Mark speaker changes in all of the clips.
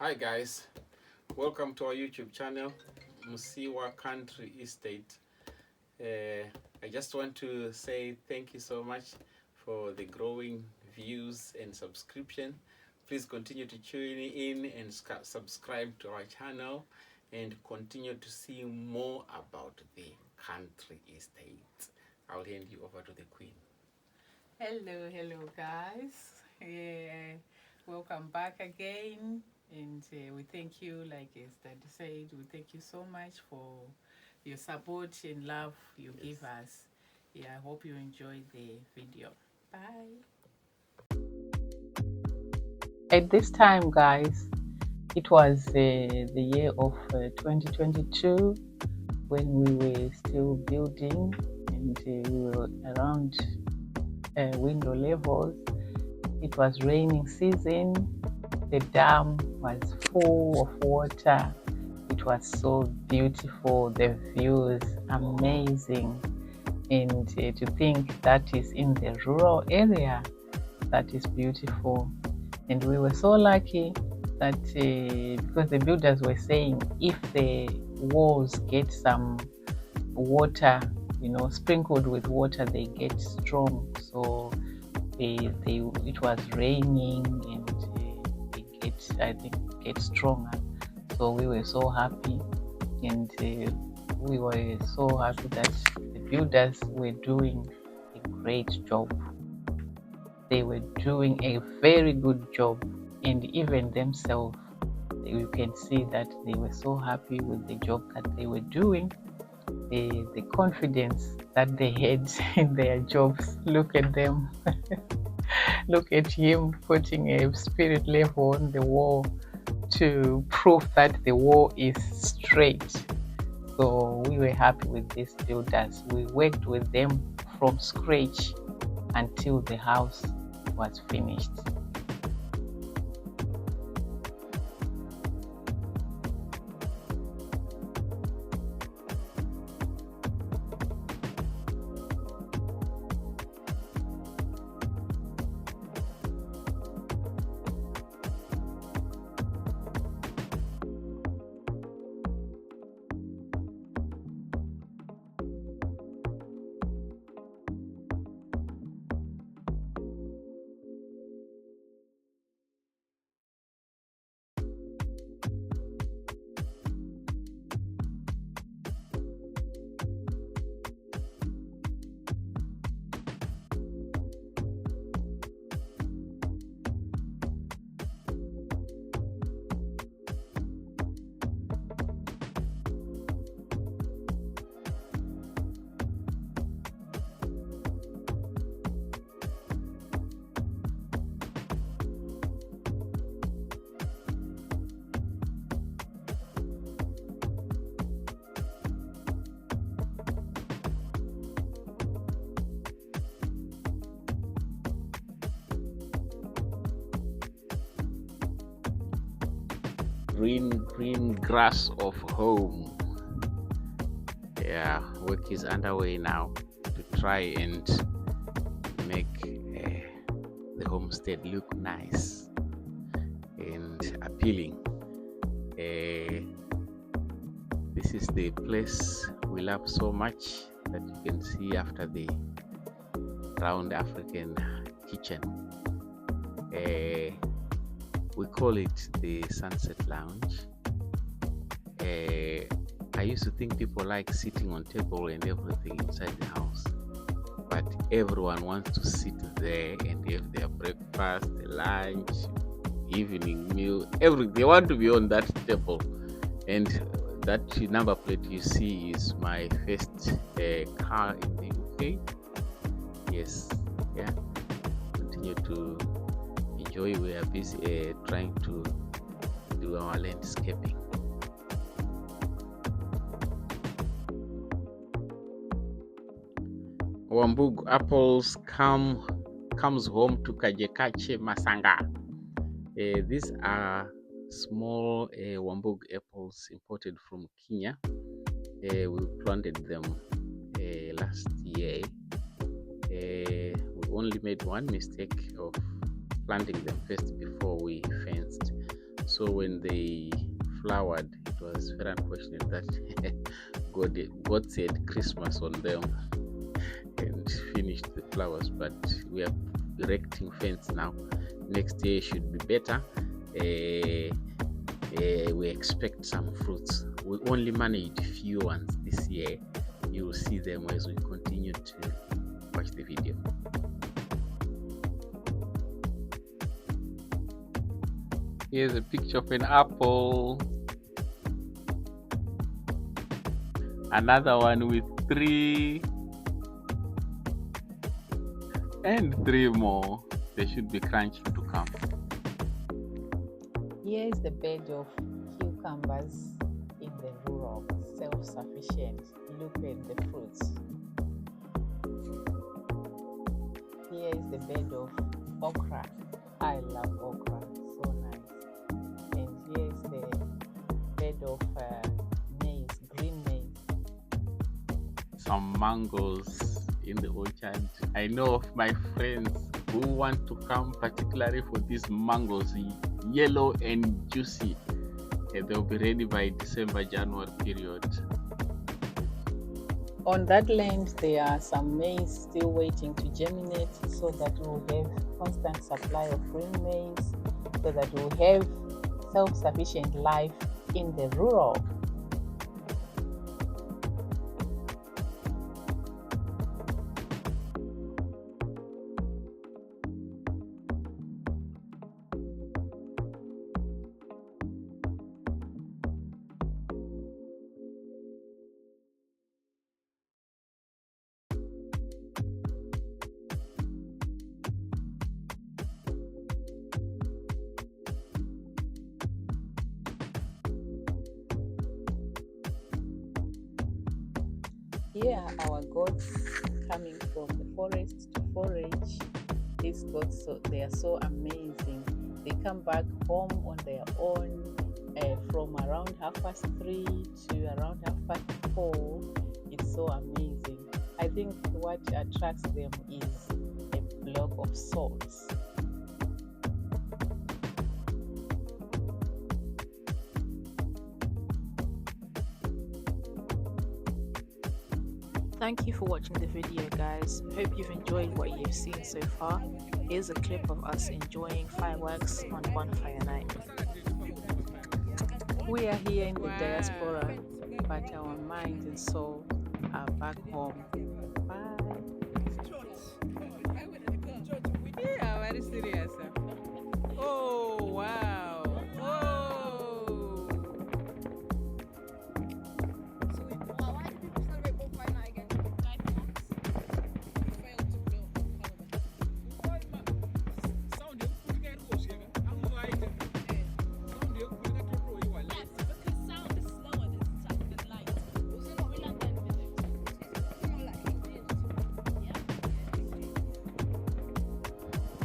Speaker 1: Hi guys, welcome to our YouTube channel, Musiwa Country Estate. I just want to say thank you so much for the growing views and subscription. Please continue to tune in and subscribe to our channel and continue to see more about the country estate. I'll hand you over to the Queen.
Speaker 2: Hello guys. Welcome back again. And we thank you, like Dad said, we thank you so much for your support and love you give us. Yeah, I hope you enjoyed the video. Bye. At this time, guys, it was the year of 2022 when we were still building and we were around window levels. It was raining season. The dam was full of water. It was so beautiful. The views amazing. And to think that is in the rural area, that is beautiful. And we were so lucky that because the builders were saying if the walls get some water, sprinkled with water, they get strong. So it was raining and they get stronger. So we were so happy, and we were so happy that the builders were doing a great job. They were doing a very good job, and even themselves, you can see that they were so happy with the job that they were doing. The confidence that they had in their jobs. Look at them. Look at him putting a spirit level on the wall to prove that the wall is straight. So we were happy with these builders. We worked with them from scratch until the house was finished.
Speaker 1: Green grass of home. Yeah, work is underway now to try and make the homestead look nice and appealing. This is the place we love so much that you can see after the round African kitchen. We call it the Sunset Lounge. I used to think people like sitting on table and everything inside the house, but everyone wants to sit there and have their breakfast, their lunch, evening meal, everything. They want to be on that table. And that number plate you see is my first car in the UK. Yes, yeah. Continue to enjoy. We are busy trying to do our landscaping. Wambug apples comes home to Kajekache, Masanga. These are small Wambug apples imported from Kenya. We planted them last year. We only made one mistake of planting them first before we fenced. So when they flowered, it was very unfortunate that God said Christmas on them and finished the flowers. But we are erecting fence now. Next year should be better. We expect some fruits. We only managed few ones this year. You will see them as we continue to watch the video. Here's a picture of an apple. Another one with 3. And 3 more. They should be crunching to come.
Speaker 2: Here is the bed of cucumbers in the rural, self-sufficient. Look at the fruits. Here is the bed of okra. I love okra, so nice. And here is the bed of maize, green maize.
Speaker 1: Some mangoes in the orchard. I know of my friends who want to come particularly for these mangoes, yellow and juicy, and they'll be ready by December, January period.
Speaker 2: On that land, there are some maize still waiting to germinate, so that we'll have constant supply of green maize, so that we'll have self-sufficient life in the rural. Here are our goats coming from the forest to forage. These goats, they are so amazing. They come back home on their own from around 3:30 to around 4:30. It's so amazing. I think what attracts them is a block of salt.
Speaker 3: Thank you for watching the video, guys. Hope you've enjoyed what you've seen so far. Here's a clip of us enjoying fireworks on Bonfire night.
Speaker 2: We are here in the diaspora, but our minds and soul are back home. Bye.
Speaker 4: Yeah, very serious. Oh, wow. Oh.
Speaker 5: Why do people celebrate Bonfire night again? 9 months. We failed to build Parliament. Yes, because sound is slower than light. Was it not really like that in physics? It's not like it is. Yeah.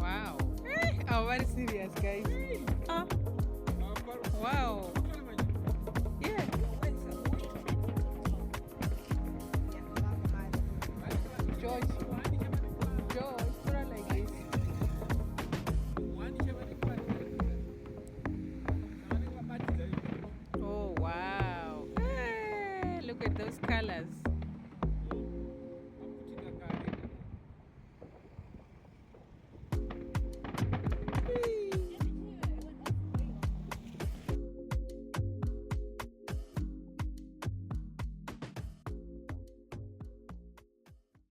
Speaker 4: Wow. Oh, very serious, guys. Wow. Yeah. George, put it like this. Oh, wow. Hey, look at those colors.